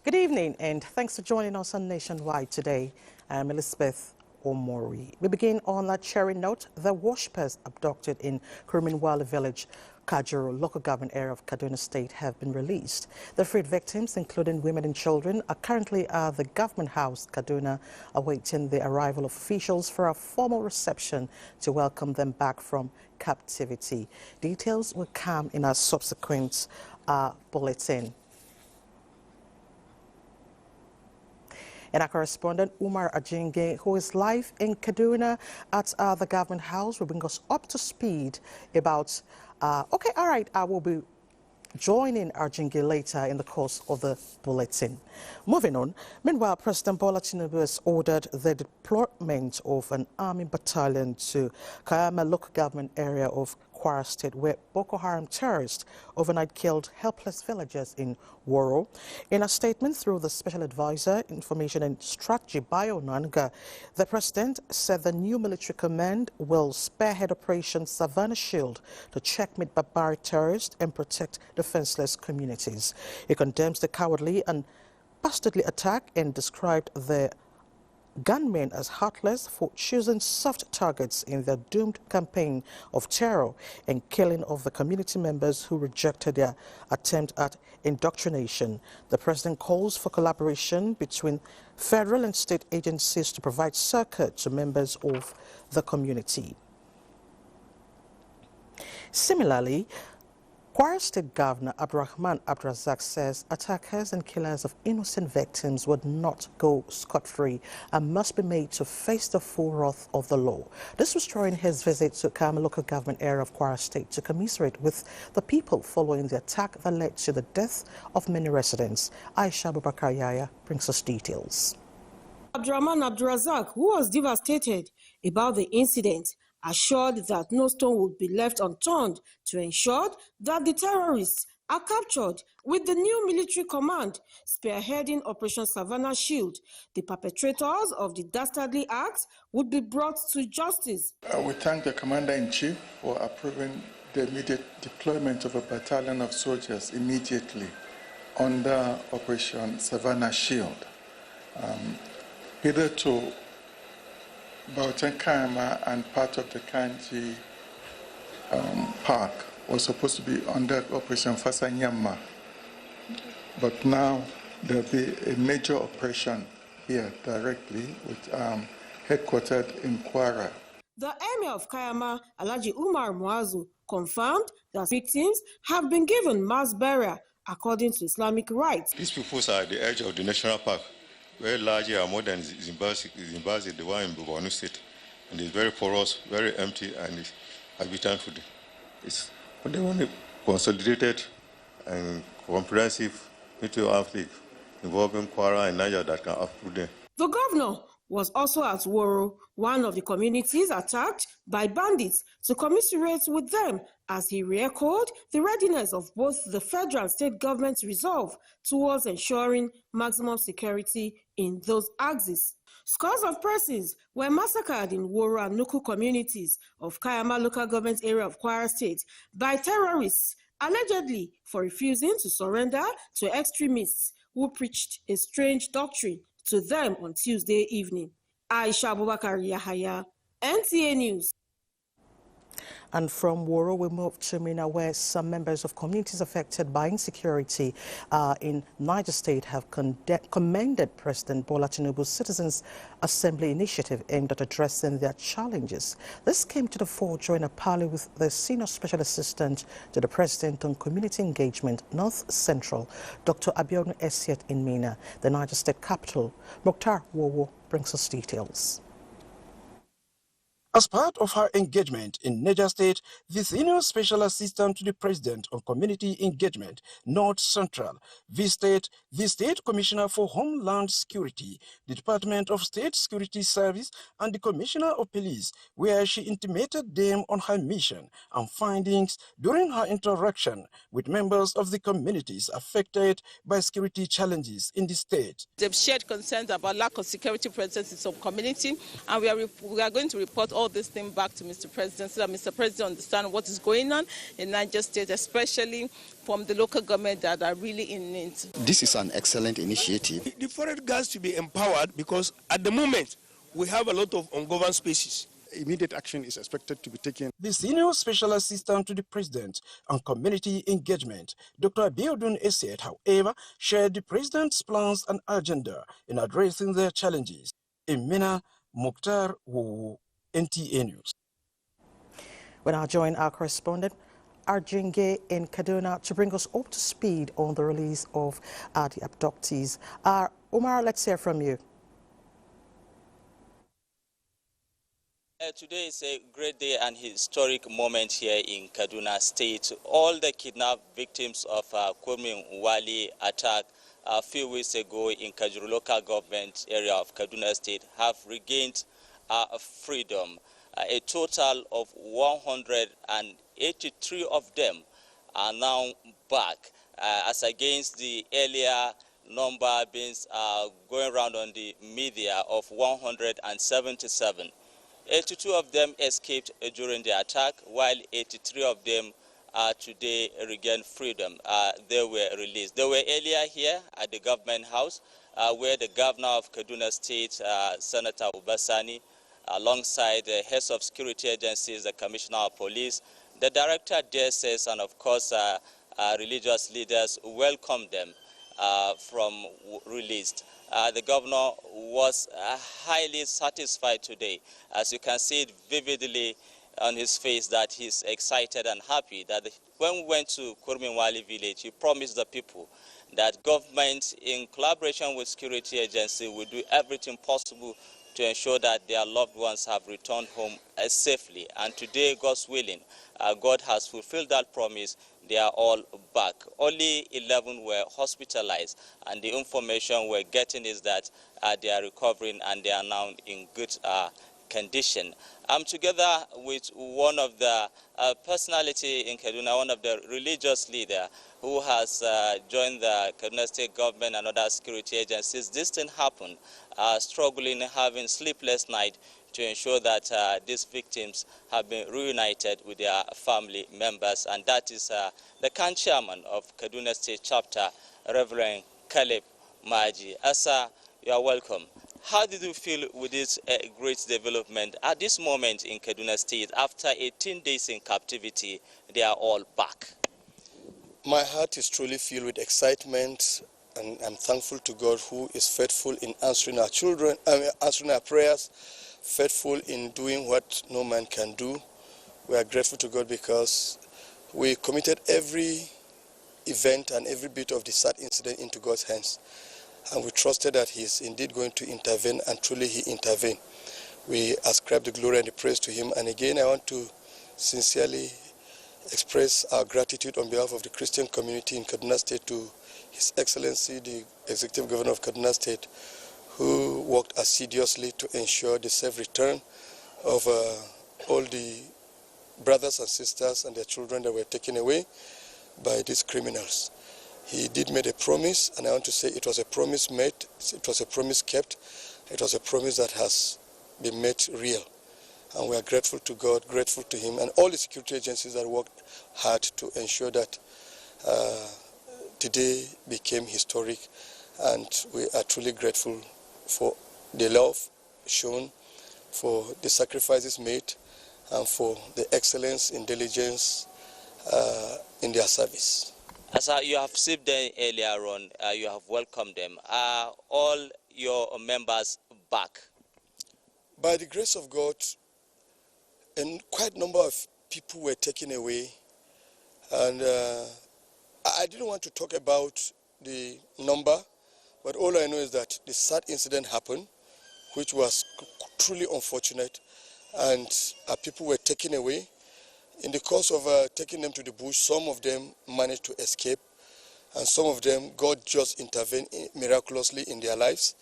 Good evening and thanks for joining us on Nationwide today. I'm Elizabeth Omori. We begin on a cheering note. The worshippers abducted in Kuriminwala village, Kajuru, local government area of Kaduna State, have been released. The freed victims, including women and children, are currently at the government house, Kaduna, awaiting the arrival of officials for a formal reception to welcome them back from captivity. Details will come in our subsequent bulletin. And our correspondent, Umar Ajinge, who is live in Kaduna at the government house, will bring us up to speed about... I will be joining Argungu later in the course of the bulletin. Moving on, meanwhile, President Bola Tinubu has ordered the deployment of an army battalion to Kayama local government area of Kwara State, where Boko Haram terrorists overnight killed helpless villagers in Woro. In a statement through the Special Advisor, Information and Strategy, Bayo Nanga, the President said the new military command will spearhead Operation Savannah Shield to checkmate barbaric terrorists and protect defenseless communities. He condemns the cowardly and bastardly attack and described the gunmen as heartless for choosing soft targets in their doomed campaign of terror and killing of the community members who rejected their attempt at indoctrination. The President calls for collaboration between federal and state agencies to provide succor to members of the community. Similarly, Kwara State Governor Abdurrahman Abdurazak says attackers and killers of innocent victims would not go scot-free and must be made to face the full wrath of the law. This was during his visit to Kama local government area of Kwara State to commiserate with the people following the attack that led to the death of many residents. Aisha Abubakar Yaya brings us details. Abdurrahman Abdurazak, who was devastated about the incident, assured that no stone would be left unturned to ensure that the terrorists are captured. With the new military command spearheading Operation Savannah Shield, the perpetrators of the dastardly acts would be brought to justice. We thank the Commander-in-Chief for approving the immediate deployment of a battalion of soldiers immediately under Operation Savannah Shield. Hitherto, Bautan Kayama and part of the Kanji Park was supposed to be under Operation Fasanyama. But now there'll be a major operation here directly with headquartered in Kwara. The Emir of Kayama, Alhaji Umar Muazu, confirmed that victims have been given mass burial according to Islamic rites. These people are at the edge of the national park, very large are more than Zimbabwe, the one in Borno State. And it's very porous, very empty, and it's habitat food. But they want a consolidated and comprehensive military conflict involving Kwara and Niger that can uproot them. The governor was also at Woro, one of the communities attacked by bandits, to commiserate with them as he re-echoed the readiness of both the federal and state government's resolve towards ensuring maximum security in those axes. Scores of persons were massacred in Woro and Nuku communities of Kayama local government area of Kwara State by terrorists, allegedly for refusing to surrender to extremists who preached a strange doctrine to them on Tuesday evening. Aisha Abubakar Yahaya, NTA News. And from Woro, we move to Mina, where some members of communities affected by insecurity in Niger State have commended President Bola Tinubu's Citizens Assembly initiative aimed at addressing their challenges. This came to the fore during a parley with the Senior Special Assistant to the President on Community Engagement, North Central, Dr. Abiodun Esiet in Mina, the Niger State capital. Mokhtar Wowo brings us details. As part of her engagement in Niger State, the Senior Special Assistant to the President on Community Engagement, North Central, visited the State Commissioner for Homeland Security, the Department of State Security Service, and the Commissioner of Police, where she intimated them on her mission and findings during her interaction with members of the communities affected by security challenges in the state. They've shared concerns about lack of security presence in some community, and we are going to report all this thing back to Mr. President so that Mr. President understands what is going on in Niger State, especially from the local government that are really in need. This is an excellent initiative. The forest guards to be empowered because at the moment we have a lot of ungoverned spaces. Immediate action is expected to be taken. The Senior Special Assistant to the President on Community Engagement, Dr. Abiodun Esiet, however, shared the President's plans and agenda in addressing their challenges. In Mina, Mokhtar Wowo, NTA News. We now join our correspondent, Argungu in Kaduna, to bring us up to speed on the release of the abductees. Umar, let's hear from you. Today is a great day and historic moment here in Kaduna State. All the kidnapped victims of Kurmin Wali attack a few weeks ago in Kajuru local government area of Kaduna State have regained freedom. A total of 183 of them are now back, as against the earlier number being going around on the media of 177. 82 of them escaped during the attack, while 83 of them today regained freedom. They were released. They were earlier here at the government house, where the governor of Kaduna State, Senator Ubasani, alongside the heads of security agencies, the commissioner of police, the director DSS, and of course religious leaders welcomed them from released. The governor was highly satisfied today. As you can see it vividly on his face that he's excited and happy that when we went to Kurminwali village, he promised the people that government, in collaboration with security agency, will do everything possible to ensure that their loved ones have returned home safely. And today, God's willing, God has fulfilled that promise. They are all back. Only 11 were hospitalized, and the information we're getting is that they are recovering and they are now in good condition. I'm together with one of the personality in Kaduna, one of the religious leader who has joined the Kaduna State government and other security agencies. This thing happened, struggling, having sleepless night to ensure that these victims have been reunited with their family members, and that is the CAN chairman of Kaduna State chapter, Reverend Caleb Maji. Asa, you are welcome. How did you feel with this great development at this moment in Kaduna State? After 18 days in captivity, they are all back. My heart is truly filled with excitement, and I'm thankful to God who is faithful in answering our children, answering our prayers, faithful in doing what no man can do. We are grateful to God because we committed every event and every bit of the sad incident into God's hands. And we trusted that He is indeed going to intervene, and truly He intervened. We ascribe the glory and the praise to Him. And again, I want to sincerely express our gratitude on behalf of the Christian community in Kaduna State to His Excellency, the Executive Governor of Kaduna State, who worked assiduously to ensure the safe return of all the brothers and sisters and their children that were taken away by these criminals. He did make a promise, and I want to say it was a promise made, it was a promise kept, it was a promise that has been made real. And we are grateful to God, grateful to Him, and all the security agencies that worked hard to ensure that today became historic, and we are truly grateful for the love shown, for the sacrifices made, and for the excellence in diligence in their service. As you have received them earlier on, you have welcomed them. Are all your members back? By the grace of God, quite a number of people were taken away, and I didn't want to talk about the number, but all I know is that the sad incident happened, which was truly unfortunate, and people were taken away. In the course of taking them to the bush, some of them managed to escape, and some of them, God just intervened miraculously in their lives,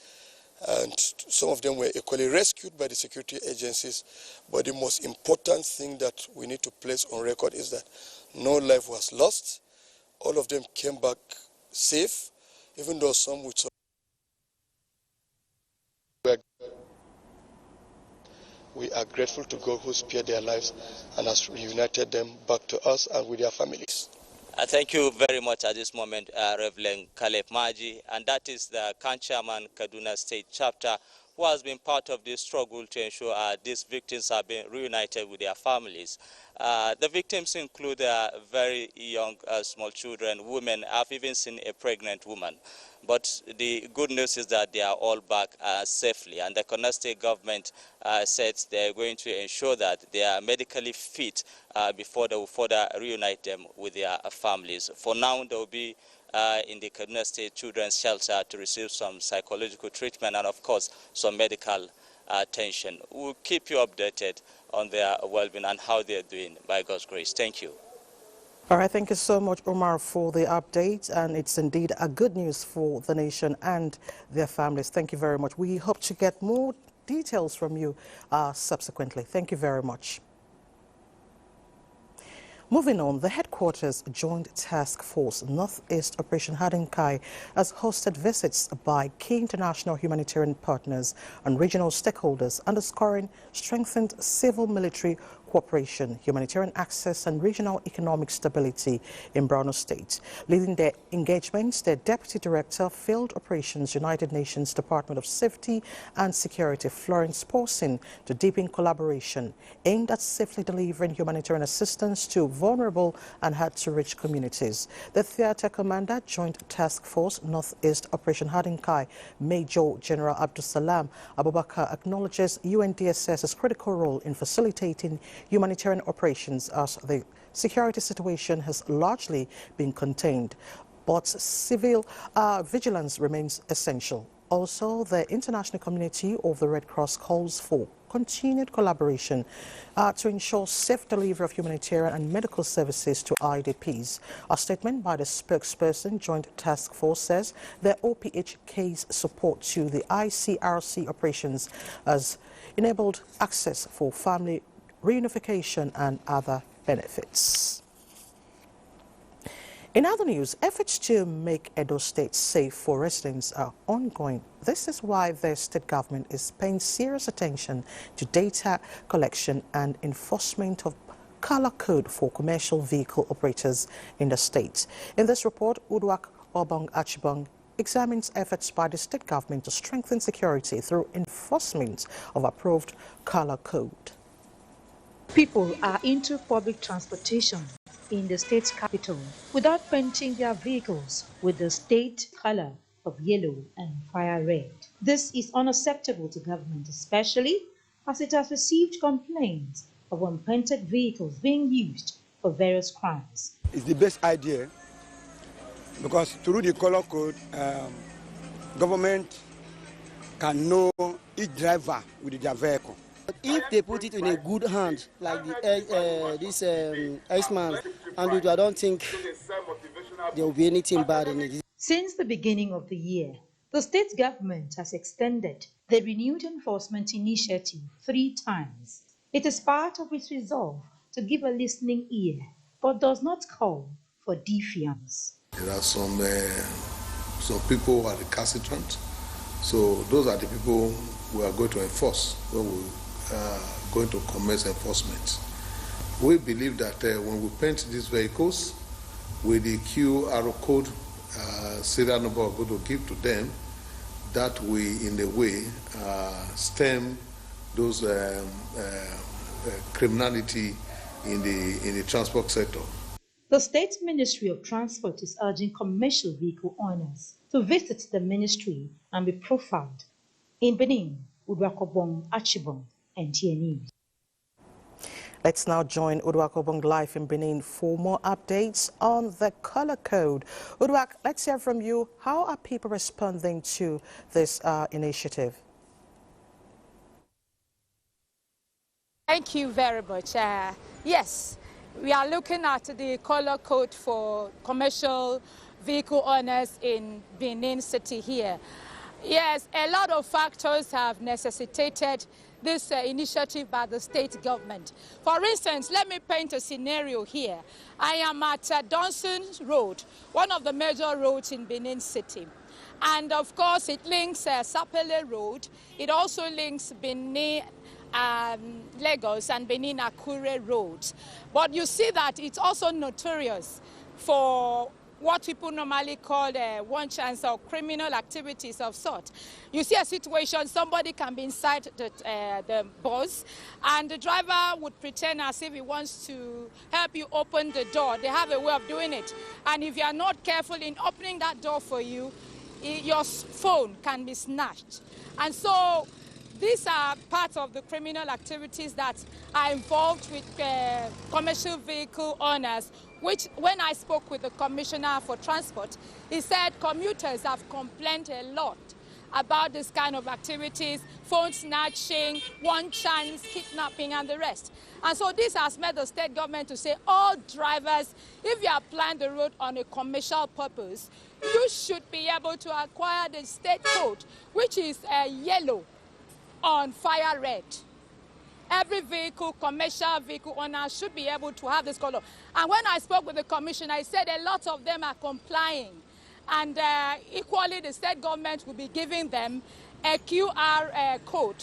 and some of them were equally rescued by the security agencies. But the most important thing that we need to place on record is that no life was lost. All of them came back safe, even though some would. We are grateful to God who spared their lives and has reunited them back to us and with their families. Thank you very much at this moment, Reverend Caleb Maji, and that is the Chairman Kaduna State Chapter, who has been part of this struggle to ensure these victims have been reunited with their families. The victims include very young, small children, women. I've even seen a pregnant woman. But the good news is that they are all back safely, and the Kaduna State government said they're going to ensure that they are medically fit before they will further reunite them with their families. For now, they will be in the Kaduna State Children's Shelter to receive some psychological treatment and, of course, some medical attention. We'll keep you updated on their well-being and how they're doing, by God's grace. Thank you. All right, thank you so much, Omar, for the update, and it's indeed a good news for the nation and their families. Thank you very much. We hope to get more details from you subsequently. Thank you very much. Moving on, the headquarters Joint Task Force Northeast Operation Hadinkai has hosted visits by key international humanitarian partners and regional stakeholders, underscoring strengthened civil-military cooperation, humanitarian access and regional economic stability in Borno State. Leading their engagements, their Deputy Director, Field Operations, United Nations Department of Safety and Security, Florence Paulson, to deepen collaboration aimed at safely delivering humanitarian assistance to vulnerable and hard-to-reach communities. The Theater Commander, Joint Task Force Northeast Operation Hadinkai, Major General Abdusalam Abubakar, acknowledges UNDSS's critical role in facilitating humanitarian operations as the security situation has largely been contained, but civil vigilance remains essential. Also, the international community of the Red Cross calls for continued collaboration to ensure safe delivery of humanitarian and medical services to IDPs. A statement by the spokesperson, Joint Task Force, says the OPHK's support to the ICRC operations has enabled access for family reunification and other benefits. In other news, efforts to make Edo State safe for residents are ongoing. This is why the state government is paying serious attention to data collection and enforcement of color code for commercial vehicle operators in the state. In this report, Udwak Obong Achibong examines efforts by the state government to strengthen security through enforcement of approved color code. People are into public transportation in the state's capital without painting their vehicles with the state color of yellow and fire red. This is unacceptable to government, especially as it has received complaints of unpainted vehicles being used for various crimes. It's the best idea because through the color code, government can know each driver with their vehicle. If they put it in a good hand, like this Iceman, and I don't think there will be anything bad in it. Since the beginning of the year, the state government has extended the renewed enforcement initiative 3 times. It is part of its resolve to give a listening ear, but does not call for defiance. There are some people who are recalcitrant, so those are the people we are going to enforce when we going to commence enforcement. We believe that when we paint these vehicles with the QR code serial number we're going to give to them, that we in a way stem those criminality in the transport sector. The State Ministry of Transport is urging commercial vehicle owners to visit the ministry and be profiled. In Benin, Udwakobong Achibong, NTA News. Let's now join Udwak Obong live in Benin for more updates on the color code. Udwak, let's hear from you. How are people responding to this initiative? Thank you very much. Yes, we are looking at the color code for commercial vehicle owners in Benin City here. Yes, a lot of factors have necessitated this initiative by the state government. For instance, let me paint a scenario here. I am at Donson Road, one of the major roads in Benin City. And of course, it links Sapele Road. It also links Benin, Lagos and Benin Akure roads. But you see that it's also notorious for what people normally call one chance or criminal activities of sort. You see a situation, somebody can be inside the bus and the driver would pretend as if he wants to help you open the door. They have a way of doing it. And if you are not careful in opening that door for you, your phone can be snatched. And so these are part of the criminal activities that are involved with commercial vehicle owners, which when I spoke with the Commissioner for Transport, he said commuters have complained a lot about this kind of activities, phone snatching, one chance, kidnapping, and the rest. And so this has made the state government to say all drivers, if you are planning the road on a commercial purpose, you should be able to acquire the state code, which is yellow on fire red. Every vehicle, commercial vehicle owner should be able to have this color. And when I spoke with the commissioner, he said a lot of them are complying. And equally, the state government will be giving them a QR code.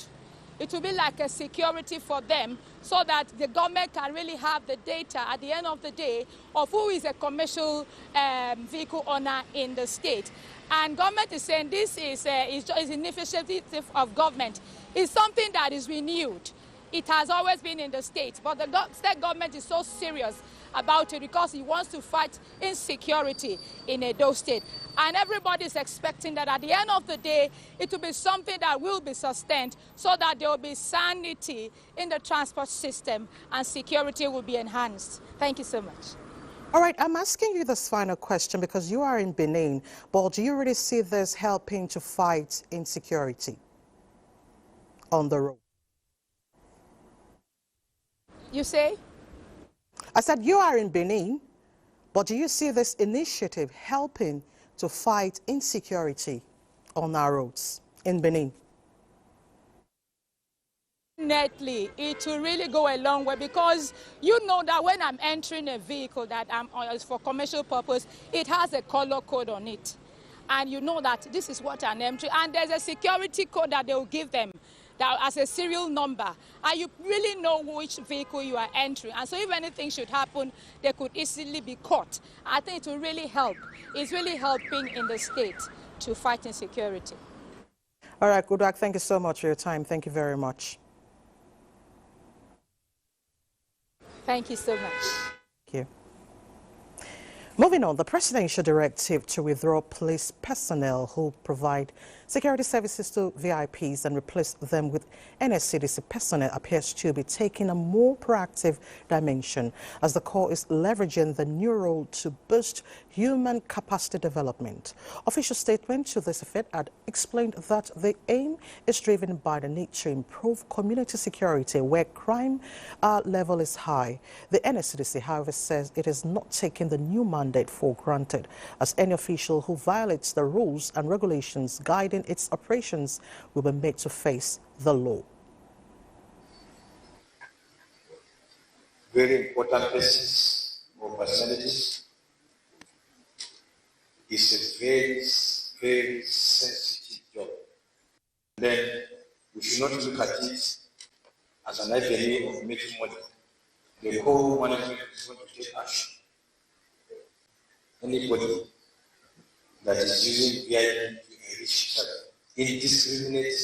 It will be like a security for them so that the government can really have the data at the end of the day of who is a commercial vehicle owner in the state. And government is saying this is an initiative of government. It's something that is renewed. It has always been in the state, but the state government is so serious about it because it wants to fight insecurity in Edo State. And everybody is expecting that at the end of the day, it will be something that will be sustained so that there will be sanity in the transport system and security will be enhanced. Thank you so much. All right, I'm asking you this final question because you are in Benin, but do you really see this helping to fight insecurity on the road? You say? I said you are in Benin, but do you see this initiative helping to fight insecurity on our roads in Benin? Definitely, it will really go a long way because you know that when I'm entering a vehicle that is for commercial purpose, it has a color code on it. And you know that this is what I'm entering. And there's a security code that they will give them that as a serial number. And you really know which vehicle you are entering. And so if anything should happen, they could easily be caught. I think it will really help. It's really helping in the state to fight insecurity. All right, Goodluck, thank you so much for your time. Thank you very much. Thank you so much. Thank you. Moving on, the presidential directive to withdraw police personnel who provide security services to VIPs and replace them with NSCDC personnel appears to be taking a more proactive dimension as the corps is leveraging the new role to boost human capacity development. Official statement to this effect had explained that the aim is driven by the need to improve community security where crime level is high. The NSCDC, however, says it is not taking the new mandate for granted, as any official who violates the rules and regulations guiding its operations will be made to face the law. Very important persons or personalities. It's a very, very sensitive job. Then we should not look at it as an avenue of making money. The whole management is going to take action. Anybody that is using VIP to enrich itself, indiscriminate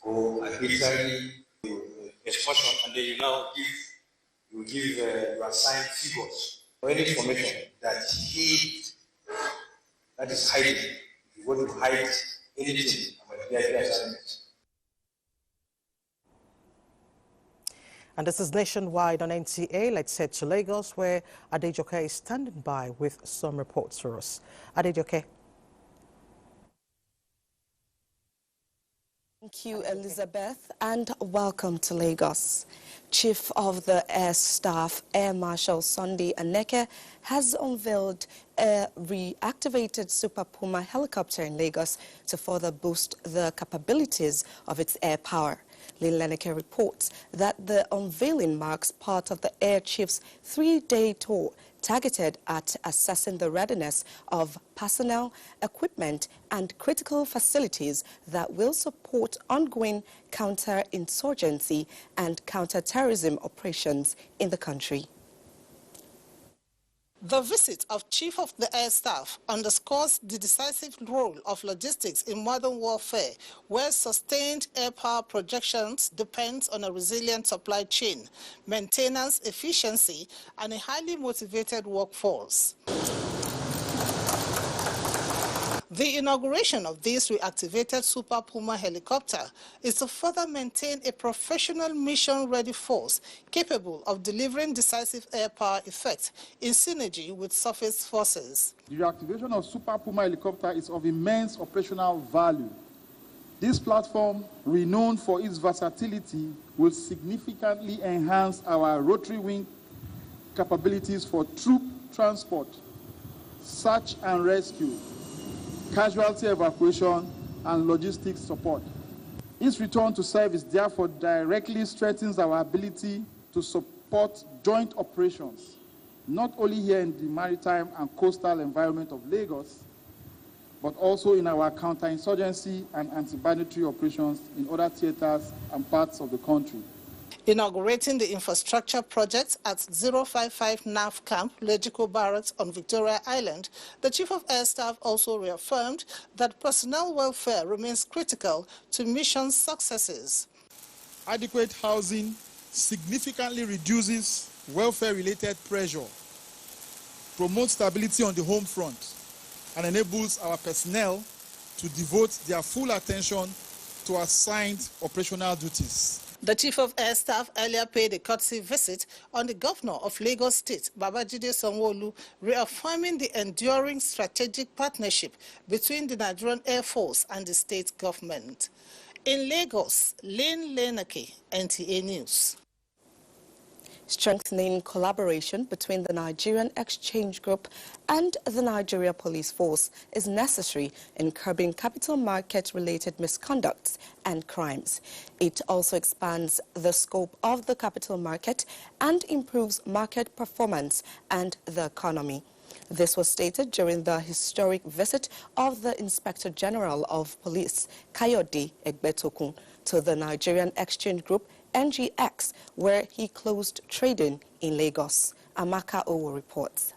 or arbitrary excursion, and then you assign figures or any information that is hiding. If you want to hide anything about the assignment. And this is nationwide on NTA. Let's head to Lagos, where Adejoke is standing by with some reports for us. Adejoke. Thank you, Elizabeth, and welcome to Lagos. Chief of the Air Staff, Air Marshal Sunday Aneke, has unveiled a reactivated Super Puma helicopter in Lagos to further boost the capabilities of its air power. Leneke reports that the unveiling marks part of the Air Chief's 3-day tour targeted at assessing the readiness of personnel, equipment, and critical facilities that will support ongoing counter-insurgency and counter-terrorism operations in the country. The visit of Chief of the Air Staff underscores the decisive role of logistics in modern warfare, where sustained air power projections depends on a resilient supply chain, maintenance efficiency, and a highly motivated workforce. The inauguration of this reactivated Super Puma helicopter is to further maintain a professional mission-ready force capable of delivering decisive air power effect in synergy with surface forces. The reactivation of Super Puma helicopter is of immense operational value. This platform, renowned for its versatility, will significantly enhance our rotary wing capabilities for troop transport, search and rescue, casualty evacuation, and logistics support. Its return to service therefore directly strengthens our ability to support joint operations, not only here in the maritime and coastal environment of Lagos, but also in our counterinsurgency and anti-banditry operations in other theaters and parts of the country. Inaugurating the infrastructure project at 055 NAV Camp, Legico Barracks on Victoria Island, the Chief of Air Staff also reaffirmed that personnel welfare remains critical to mission successes. Adequate housing significantly reduces welfare-related pressure, promotes stability on the home front, and enables our personnel to devote their full attention to assigned operational duties. The Chief of Air Staff earlier paid a courtesy visit on the Governor of Lagos State, Babajide Sanwo-Olu, reaffirming the enduring strategic partnership between the Nigerian Air Force and the state government. In Lagos, Leneke, NTA News. Strengthening collaboration between the Nigerian Exchange Group and the Nigeria Police Force is necessary in curbing capital market-related misconducts and crimes. It also expands the scope of the capital market and improves market performance and the economy. This was stated during the historic visit of the Inspector General of Police, Kayode Egbetokun, to the Nigerian Exchange Group, NGX, where he closed trading in Lagos. Amaka Owo reports.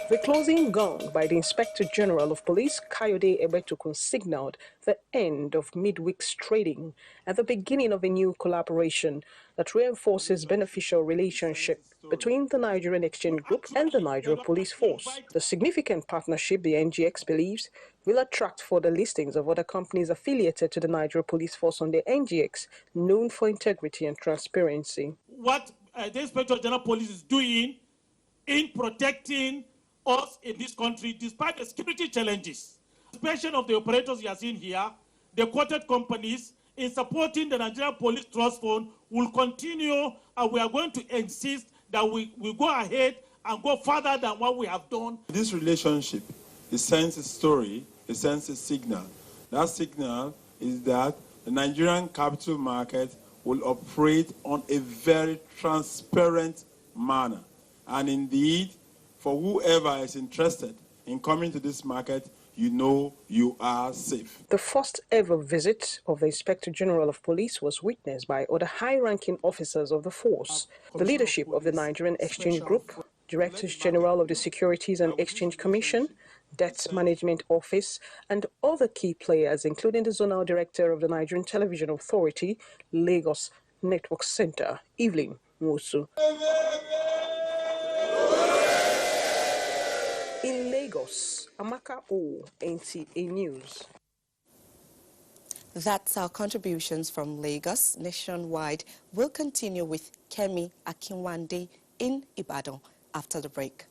The closing gong by the Inspector General of Police, Kayode Egbetokun, signaled the end of midweek's trading and the beginning of a new collaboration that reinforces beneficial relationship between the Nigerian Exchange Group and the Nigeria Police Force. The significant partnership, the NGX believes, will attract further listings of other companies affiliated to the Nigeria Police Force on the NGX, known for integrity and transparency. What the Inspector General of Police is doing in protecting us in this country, despite the security challenges, especially of the operators you are seeing here, the quoted companies, in supporting the Nigerian Police Trust Fund, will continue, and we are going to insist that we go ahead and go further than what we have done. This relationship, it sends a story, it sends a signal. That signal is that the Nigerian capital market will operate on a very transparent manner. And indeed, for whoever is interested in coming to this market, you know you are safe. The first ever visit of the Inspector General of Police was witnessed by other high-ranking officers of the force, the leadership of the Nigerian Exchange Group, Directors General of the Securities and Exchange Commission, Debt Management Office, and other key players, including the Zonal Director of the Nigerian Television Authority, Lagos Network Center, Evelyn Musu. In Lagos, Amaka O, NTA News. That's our contributions from Lagos. Nationwide, we'll continue with Kemi Akinwande in Ibadan after the break.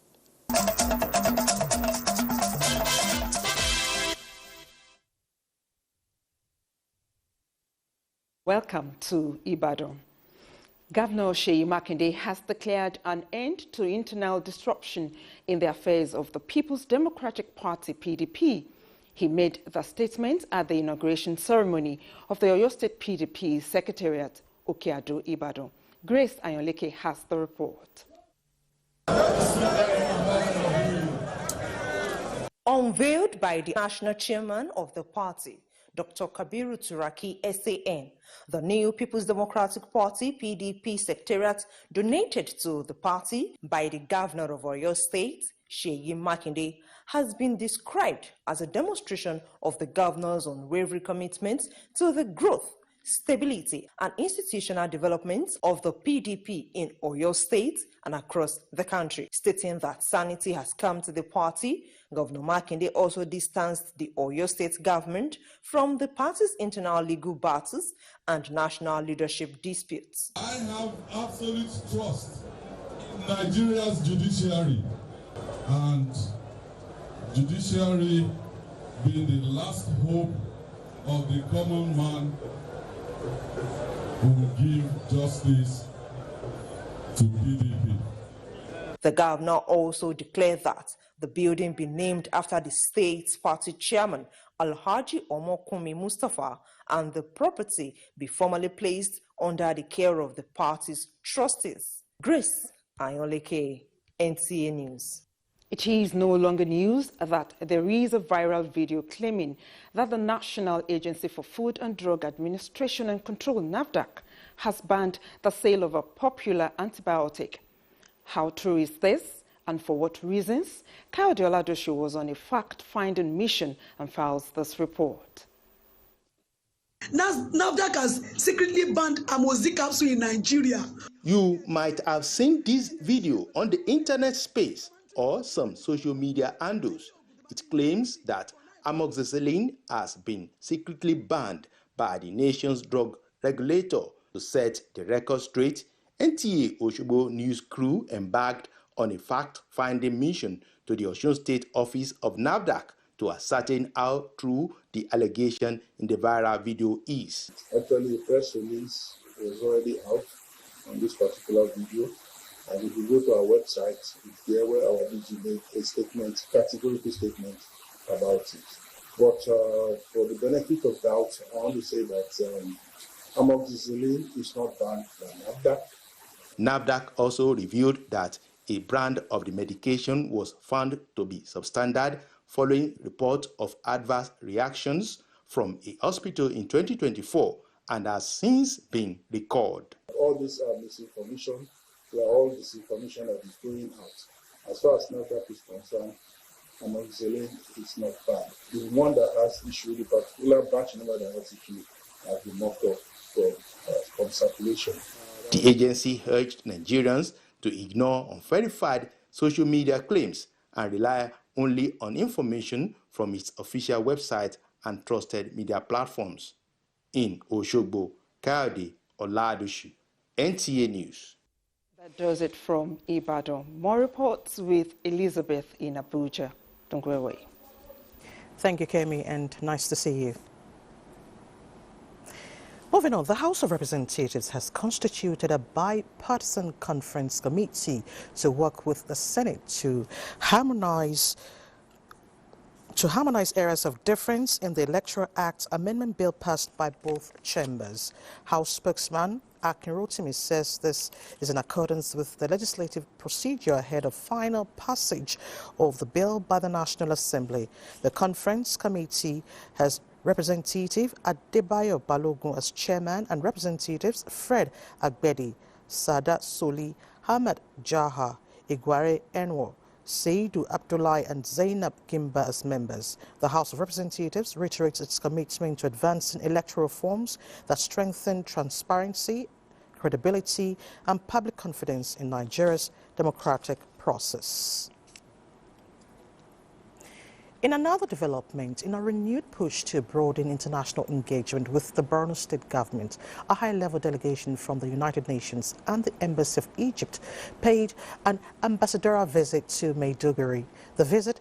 Welcome to Ibadan. Governor Seyi Makinde has declared an end to internal disruption in the affairs of the People's Democratic Party, PDP. He made the statement at the inauguration ceremony of the Oyo State PDP Secretariat, Okeado, Ibadan. Grace Ayonleke has the report. Unveiled by the national chairman of the party, Dr. Kabiru Turaki, SAN, the new People's Democratic Party, PDP Secretariat, donated to the party by the governor of Oyo State, Seyi Makinde, has been described as a demonstration of the governor's unwavering commitment to the growth, stability, and institutional development of the PDP in Oyo State and across the country. Stating that sanity has come to the party, Governor Makinde also distanced the Oyo State government from the party's internal legal battles and national leadership disputes. I have absolute trust in Nigeria's judiciary, and judiciary being the last hope of the common man who will give justice to PDP. The governor also declared that the building be named after the state's party chairman, Alhaji Omokumi Mustafa, and the property be formally placed under the care of the party's trustees. Grace Ayonleke, NTA News. It is no longer news that there is a viral video claiming that the National Agency for Food and Drug Administration and Control, NAFDAC, has banned the sale of a popular antibiotic. How true is this, and for what reasons? Kayode Oladosho was on a fact-finding mission and files this report. NAFDAC has secretly banned Amoxicillin capsule in Nigeria. You might have seen this video on the internet space or some social media handles. It claims that amoxicillin has been secretly banned by the nation's drug regulator. To set the record straight, NTA Osogbo news crew embarked on a fact-finding mission to the Osun State office of NAFDAC to ascertain how true the allegation in the viral video is. Actually, a press release was already out on this particular video. And if you go to our website, it's there where our DG made a statement, categorical statement about it. But for the benefit of doubt, I want to say that amoxicillin is not banned by NAFDAC. NAFDAC also revealed that a brand of the medication was found to be substandard following reports of adverse reactions from a hospital in 2024 and has since been recalled. All this misinformation, they are all disinformation that is going out. As far as NAFDAC is concerned, amoxicillin is not banned. The one that has issue, the particular batch number that has issue, has been knocked off from circulation. The agency urged Nigerians to ignore unverified social media claims and rely only on information from its official website and trusted media platforms. In Osogbo, Kayode Oladosho, NTA News. That does it from Ibadan. More reports with Elizabeth in Abuja. Don't go away. Thank you, Kemi, and nice to see you. Moving on, the House of Representatives has constituted a bipartisan conference committee to work with the Senate to harmonize areas of difference in the Electoral Act amendment bill passed by both chambers. House spokesman Akin Rotimi says this is in accordance with the legislative procedure ahead of final passage of the bill by the National Assembly. The conference committee has Representative Adebayo Balogun as chairman and Representatives Fred Agbedi, Sadat Soli, Ahmed Jaha, Igware Enwo, Seidu Abdullahi and Zainab Gimba as members. The House of Representatives reiterates its commitment to advancing electoral reforms that strengthen transparency, credibility, and public confidence in Nigeria's democratic process. In another development, in a renewed push to broaden international engagement with the Borno State government, a high-level delegation from the United Nations and the Embassy of Egypt paid an ambassadorial visit to Maiduguri. The visit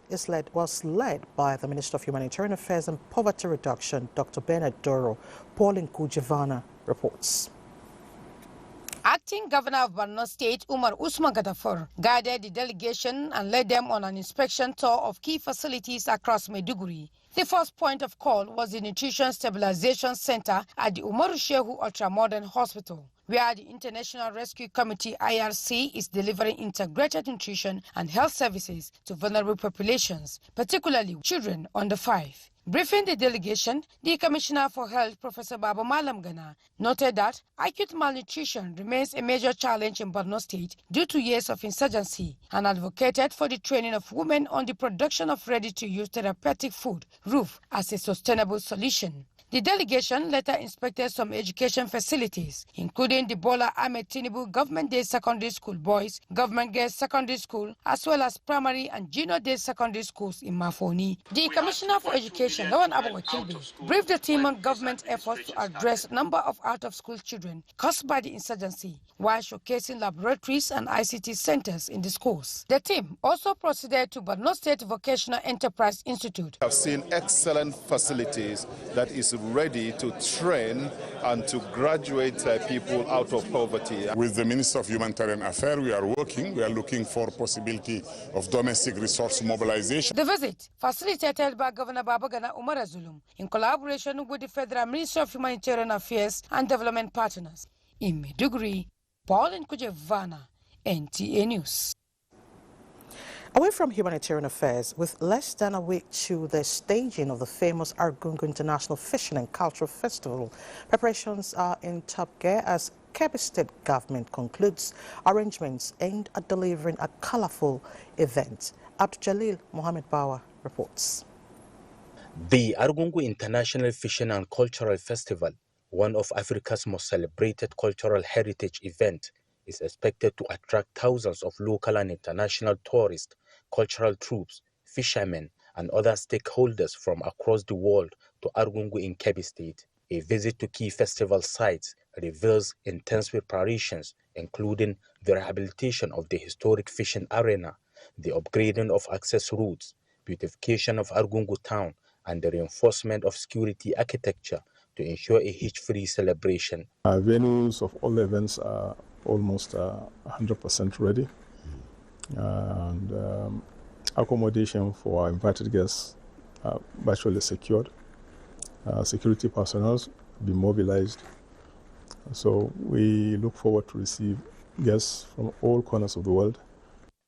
was led by the Minister of Humanitarian Affairs and Poverty Reduction, Dr. Bernard Doro. Pauline Kujivana reports. Acting Governor of Borno State, Umar Usman Gadafur, guided the delegation and led them on an inspection tour of key facilities across Maiduguri. The first point of call was the Nutrition Stabilization Center at the Umaru Shehu Ultramodern Hospital, where the International Rescue Committee IRC is delivering integrated nutrition and health services to vulnerable populations, particularly children under 5. Briefing the delegation, the Commissioner for Health, Professor Baba Malam Gana, noted that acute malnutrition remains a major challenge in Borno State due to years of insurgency, and advocated for the training of women on the production of ready-to-use therapeutic food, RUF, as a sustainable solution. The delegation later inspected some education facilities, including the Bola Ahmed Tinubu Government Day Secondary School Boys, Government Girls Secondary School, as well as primary and junior day secondary schools in Mafoni. The Commissioner for Education, Lawan Abu Wakilbe, briefed the team on government efforts to address the number of out-of-school children caused by the insurgency, while showcasing laboratories and ICT centers in the schools. The team also proceeded to Borno State Vocational Enterprise Institute. I've seen excellent facilities that is ready to train and to graduate people out of poverty. With the Minister of Humanitarian Affairs, we are looking for possibility of domestic resource mobilization. The visit, facilitated by Governor Babagana Umar Zulum, in collaboration with the Federal Ministry of Humanitarian Affairs and Development Partners. In Maiduguri, Pauline Kujevana, NTA News. Away from humanitarian affairs, with less than a week to the staging of the famous Argungu International Fishing and Cultural Festival, preparations are in top gear as Kebbi State government concludes arrangements aimed at delivering a colorful event. Abdul Mohammed Bawa reports. The Argungu International Fishing and Cultural Festival, one of Africa's most celebrated cultural heritage events, is expected to attract thousands of local and international tourists, cultural troops, fishermen, and other stakeholders from across the world to Argungu in Kebbi State. A visit to key festival sites reveals intense preparations, including the rehabilitation of the historic fishing arena, the upgrading of access routes, beautification of Argungu town, and the reinforcement of security architecture to ensure a hitch-free celebration. Venues of all events are almost 100% ready, and accommodation for our invited guests are virtually secured. Security personnel be mobilized, so we look forward to receive guests from all corners of the world.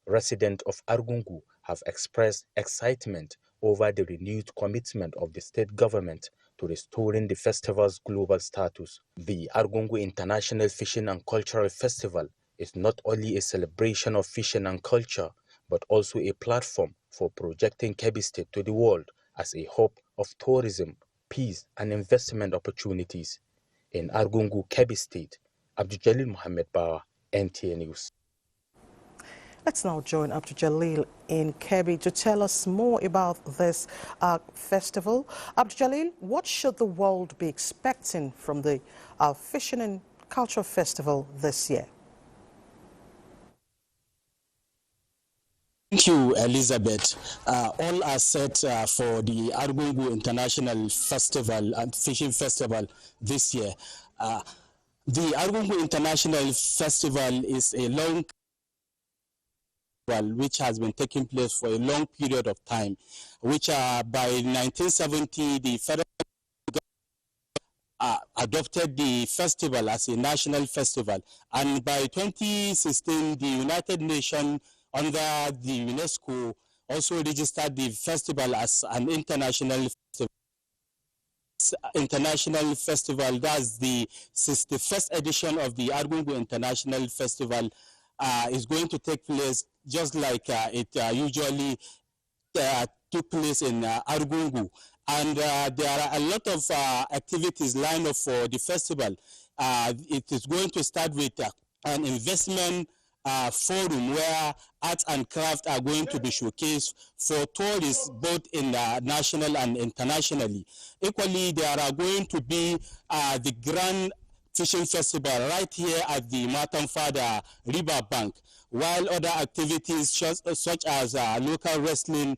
Residents of Argungu have expressed excitement over the renewed commitment of the state government to restoring the festival's global status. The Argungu International Fishing and Cultural Festival is not only a celebration of fishing and culture, but also a platform for projecting Kebbi State to the world as a hub of tourism, peace, and investment opportunities. In Argungu, Kebbi State, Abdul Mohammed Bawa, NTA News. Let's now join Abdul Jalil in Kebbi to tell us more about this festival. Abdul Jalil, what should the world be expecting from the Fishing and Cultural Festival this year? Thank you, Elizabeth. All are set for the Argungu International Festival and Fishing Festival this year. The Argungu International Festival is a long which has been taking place for a long period of time, which by 1970 the federal adopted the festival as a national festival, and by 2016 the United Nations under the UNESCO also registered the festival as an international festival. This international festival, that's the 61st edition of the Argungu International Festival, is going to take place just like it usually took place in Argungu. And there are a lot of activities lined up for the festival. It is going to start with an investment forum where arts and craft are going to be showcased for tourists both in national and internationally. Equally, there are going to be the grand fishing festival right here at the Matamfada river bank, while other activities such as local wrestling,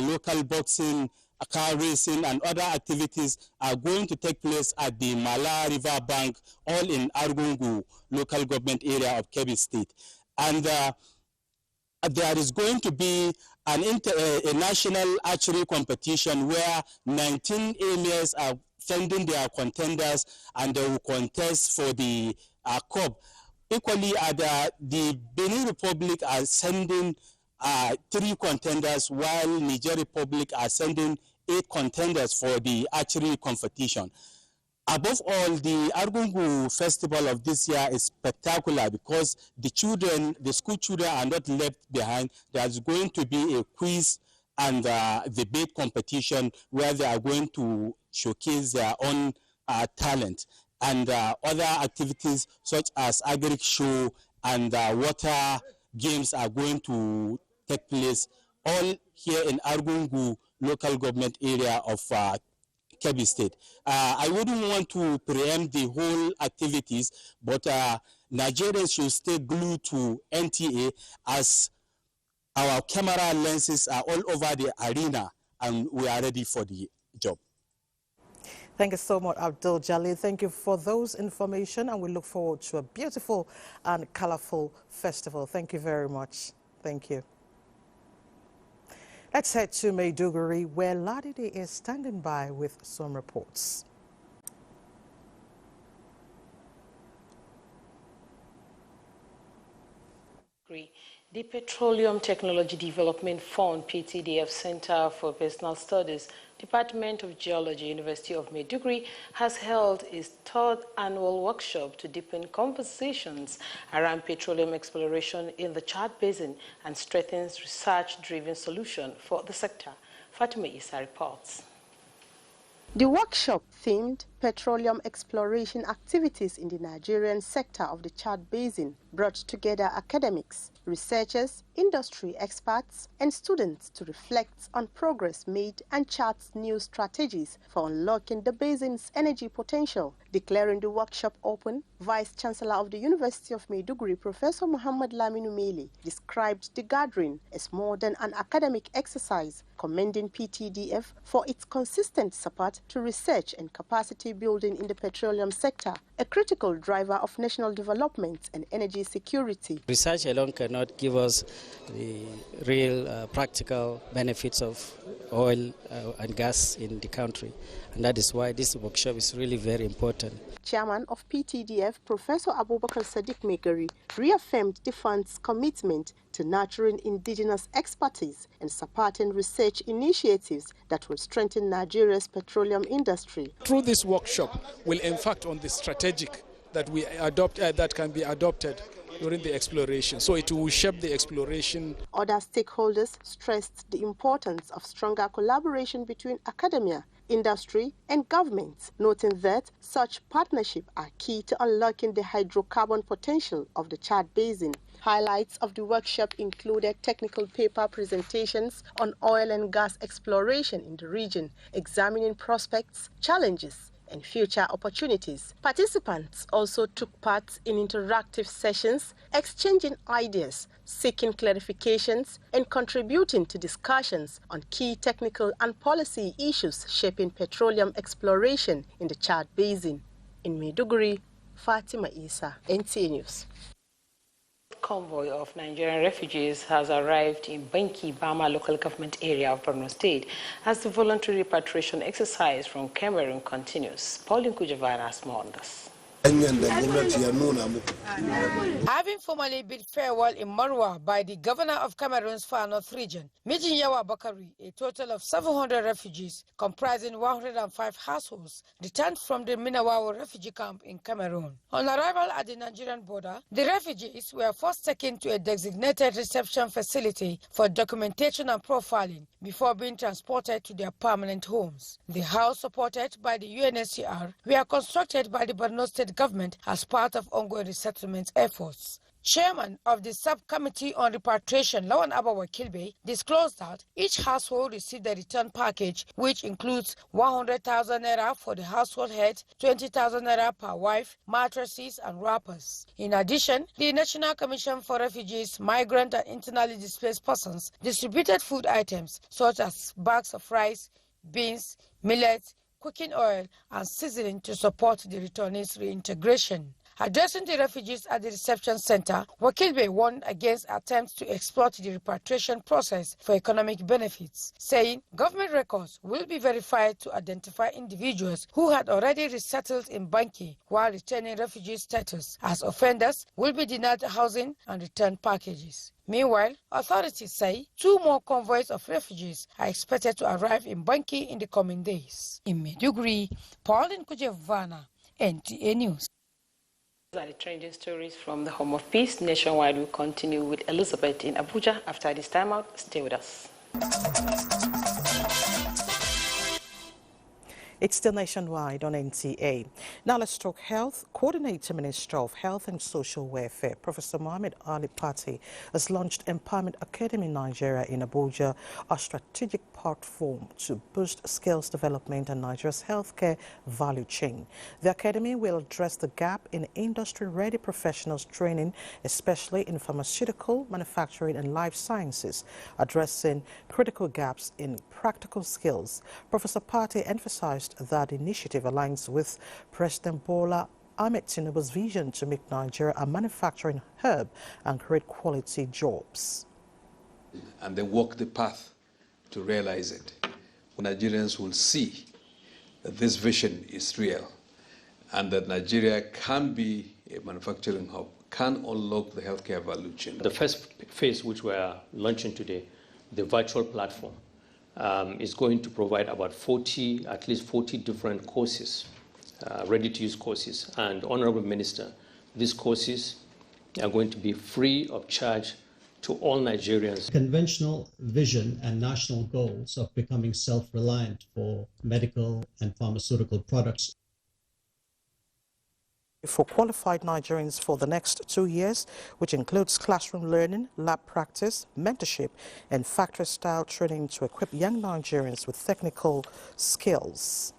local boxing, car racing, and other activities are going to take place at the Mala river bank, all in Argungu local government area of Kebbi State. And there is going to be a national archery competition where 19 areas are sending their contenders, and they will contest for the cup. Equally, the Benin Republic are sending 3 contenders, while Niger Republic are sending 8 contenders for the archery competition. Above all, the Argungu festival of this year is spectacular because the school children are not left behind. There's going to be a quiz and debate competition where they are going to showcase their own talent, and other activities such as agri show and water games are going to take place, all here in Argungu local government area of Kebbi State. I wouldn't want to preempt the whole activities, but Nigerians should stay glued to NTA as our camera lenses are all over the arena and we are ready for the job. Thank you so much, Abdul Jalil. Thank you for those information, and we look forward to a beautiful and colorful festival. Thank you very much. Thank you. Let's head to Maiduguri, where Ladidi is standing by with some reports. The Petroleum Technology Development Fund, PTDF Center for Personal Studies, Department of Geology, University of Maiduguri, has held its 3rd annual workshop to deepen conversations around petroleum exploration in the Chad Basin and strengthens research-driven solutions for the sector. Fatima Issa reports. The workshop themed petroleum exploration activities in the Nigerian sector of the Chad Basin brought together academics, researchers, industry experts, and students to reflect on progress made and chart new strategies for unlocking the basin's energy potential. Declaring the workshop open, Vice Chancellor of the University of Maiduguri, Professor Muhammad Laminu Mele, described the gathering as more than an academic exercise, commending PTDF for its consistent support to research and capacity building in the petroleum sector, a critical driver of national development and energy security. Research alone cannot give us the real practical benefits of oil and gas in the country, and that is why this workshop is really very important. Chairman of PTDF, Professor Abubakar Sadiq Megari, reaffirmed the fund's commitment to nurturing indigenous expertise and supporting research initiatives that will strengthen Nigeria's petroleum industry. Through this workshop, we'll in fact on the strategic that we adopt that can be adopted during the exploration. So it will shape the exploration. Other stakeholders stressed the importance of stronger collaboration between academia, industry, and government, noting that such partnerships are key to unlocking the hydrocarbon potential of the Chad Basin. Highlights of the workshop included technical paper presentations on oil and gas exploration in the region, examining prospects, challenges, and future opportunities. Participants also took part in interactive sessions, exchanging ideas, seeking clarifications, and contributing to discussions on key technical and policy issues shaping petroleum exploration in the Chad Basin. In Maiduguri, Fatima Issa, NTA News. Convoy of Nigerian refugees has arrived in Banki Bama local government area of Borno State as the voluntary repatriation exercise from Cameroon continues. Pauline Kujavara has more on this. Having formally bid farewell in Marwa by the governor of Cameroon's Far North region, Mijinyawa Bakari, a total of 700 refugees comprising 105 households returned from the Minawawa refugee camp in Cameroon. On arrival at the Nigerian border, the refugees were first taken to a designated reception facility for documentation and profiling before being transported to their permanent homes. The house, supported by the UNHCR, were constructed by the Borno State government as part of ongoing resettlement efforts. Chairman of the subcommittee on repatriation, Lawan Abawa Kilbe, disclosed that each household received a return package which includes 100,000 naira for the household head, 20,000 naira per wife, mattresses and wrappers. In addition, the National Commission for Refugees, Migrant and Internally Displaced Persons distributed food items such as bags of rice, beans, millet, cooking oil and seasoning to support the returnees' reintegration. Addressing the refugees at the reception center, Wakilbe warned against attempts to exploit the repatriation process for economic benefits, saying government records will be verified to identify individuals who had already resettled in Banki while retaining refugee status, as offenders will be denied housing and return packages. Meanwhile, authorities say 2 more convoys of refugees are expected to arrive in Banki in the coming days. In Maiduguri, Pauline Kujevana, NTA News. These are the trending stories from the Home of Peace. Nationwide, we'll continue with Elizabeth in Abuja. After this time out, stay with us. It's still nationwide on NTA. Now let's talk health. Coordinator Minister of Health and Social Welfare, Professor Mohammed Ali Pati, has launched Empowerment Academy Nigeria in Abuja, a strategic platform to boost skills development and Nigeria's healthcare value chain. The academy will address the gap in industry-ready professionals training, especially in pharmaceutical, manufacturing and life sciences, addressing critical gaps in practical skills. Professor Pati emphasized that initiative aligns with President Bola Ahmed Tinubu's vision to make Nigeria a manufacturing hub and create quality jobs. And they walk the path to realize it. Nigerians will see that this vision is real and that Nigeria can be a manufacturing hub, can unlock the healthcare value chain. The first phase, which we are launching today, the virtual platform, is going to provide about at least 40 different courses, ready-to-use courses. And Honorable Minister, these courses are going to be free of charge to all Nigerians. Conventional vision and national goals of becoming self-reliant for medical and pharmaceutical products. For qualified Nigerians for the next 2 years, which includes classroom learning, lab practice, mentorship, and factory-style training to equip young Nigerians with technical skills.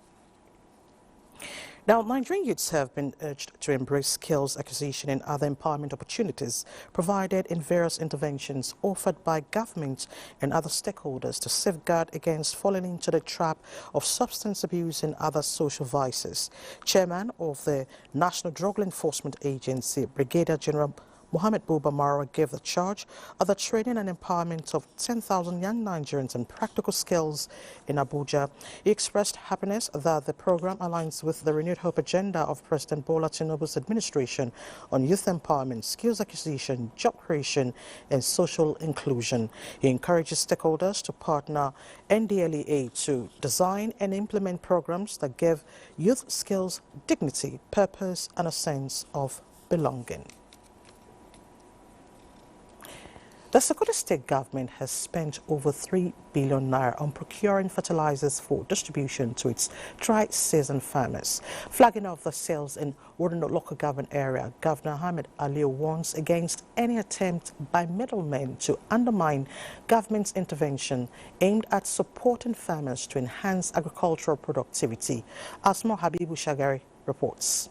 Now, Nigerian youths have been urged to embrace skills acquisition and other empowerment opportunities provided in various interventions offered by government and other stakeholders to safeguard against falling into the trap of substance abuse and other social vices. Chairman of the National Drug Enforcement Agency, Brigadier General Mohammed Buba Marwa, gave the charge of the training and empowerment of 10,000 young Nigerians in practical skills in Abuja. He expressed happiness that the program aligns with the renewed hope agenda of President Bola Tinubu's administration on youth empowerment, skills acquisition, job creation, and social inclusion. He encourages stakeholders to partner NDLEA to design and implement programs that give youth skills, dignity, purpose, and a sense of belonging. The Sokoto State government has spent over 3 billion naira on procuring fertilizers for distribution to its dry season farmers. Flagging off the sales in Wodono local government area, Governor Ahmed Aliyu warns against any attempt by middlemen to undermine government's intervention aimed at supporting farmers to enhance agricultural productivity. Asma Habibu Shagari reports.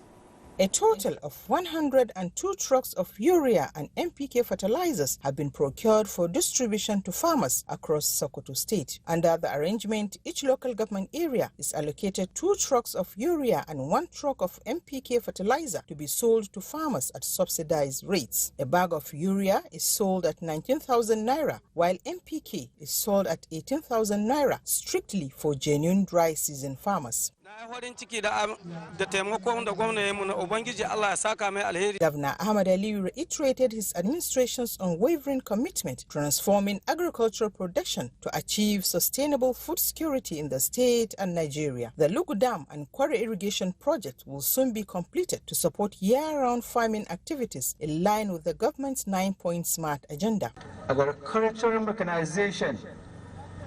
A total of 102 trucks of urea and NPK fertilizers have been procured for distribution to farmers across Sokoto State. Under the arrangement, each local government area is allocated 2 trucks of urea and 1 truck of NPK fertilizer to be sold to farmers at subsidized rates. A bag of urea is sold at 19,000 naira, while NPK is sold at 18,000 naira, strictly for genuine dry season farmers. Governor Ahmad Ali reiterated his administration's unwavering commitment to transforming agricultural production to achieve sustainable food security in the state and Nigeria. The Lugu Dam and Quarry irrigation project will soon be completed to support year-round farming activities in line with the government's 9-point SMART agenda. Agricultural mechanization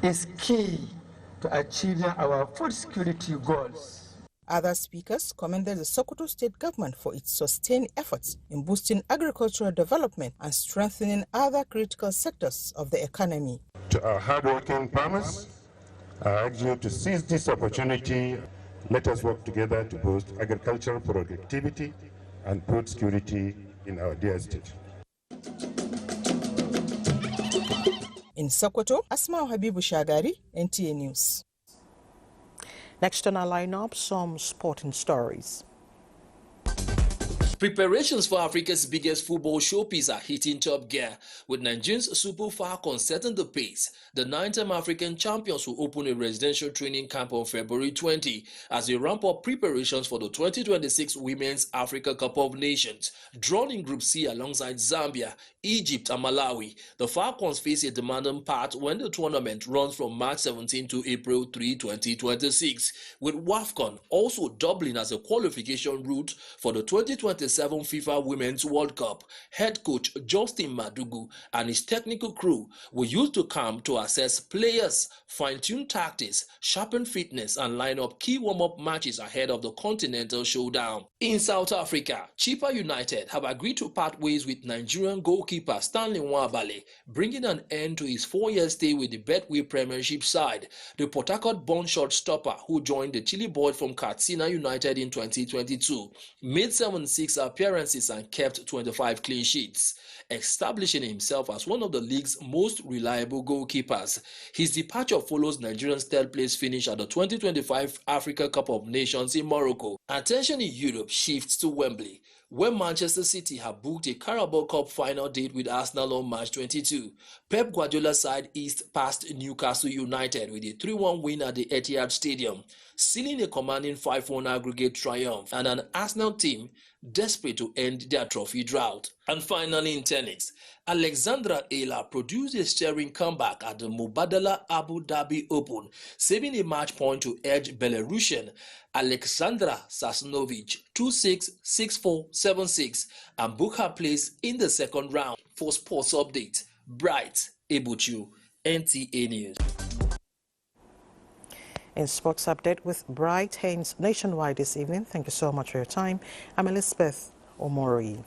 is key to achieving our food security goals. Other speakers commended the Sokoto state government for its sustained efforts in boosting agricultural development and strengthening other critical sectors of the economy. To our hardworking farmers, I urge you to seize this opportunity. Let us work together to boost agricultural productivity and food security in our dear state. In Sokoto, Asma Habibu Shagari, NTA News. Next on our lineup, some sporting stories. Preparations for Africa's biggest football showpiece are hitting top gear, with Nigerians Super Falcons setting the pace. The 9-time African champions will open a residential training camp on February 20 as they ramp up preparations for the 2026 Women's Africa Cup of Nations. Drawn in Group C alongside Zambia, Egypt and Malawi, the Falcons face a demanding path when the tournament runs from March 17 to April 3, 2026, with WAFCON also doubling as a qualification route for the 2027 FIFA Women's World Cup. Head coach Justin Madugu and his technical crew will use the camp to assess players, fine-tune tactics, sharpen fitness, and line up key warm-up matches ahead of the Continental Showdown. In South Africa, Chippa United have agreed to part ways with Nigerian goalkeeper Stanley Nwabali, bringing an end to his 4-year stay with the Betway Premiership side. The Port Harcourt-born shot-stopper, who joined the Chile boys from Katsina United in 2022, made 76 appearances and kept 25 clean sheets, establishing himself as one of the league's most reliable goalkeepers. His departure follows Nigeria's third place finish at the 2025 Africa Cup of Nations in Morocco. Attention in Europe shifts to Wembley, where Manchester City have booked a Carabao Cup final date with Arsenal on March 22. Pep Guardiola's side eased past Newcastle United with a 3-1 win at the Etihad Stadium, sealing a commanding 5-1 aggregate triumph, and an Arsenal team desperate to end their trophy drought. And finally, in tennis, Alexandra Ayla produced a stirring comeback at the Mubadala Abu Dhabi Open, saving a match point to edge Belarusian Alexandra Sasnovich 2-6, 6-4, 7-6 and book her place in the second round. For Sports Update, Bright Ebuchu, NTA News. In Sports Update with Bright Haynes nationwide this evening. Thank you so much for your time. I'm Elizabeth Omori.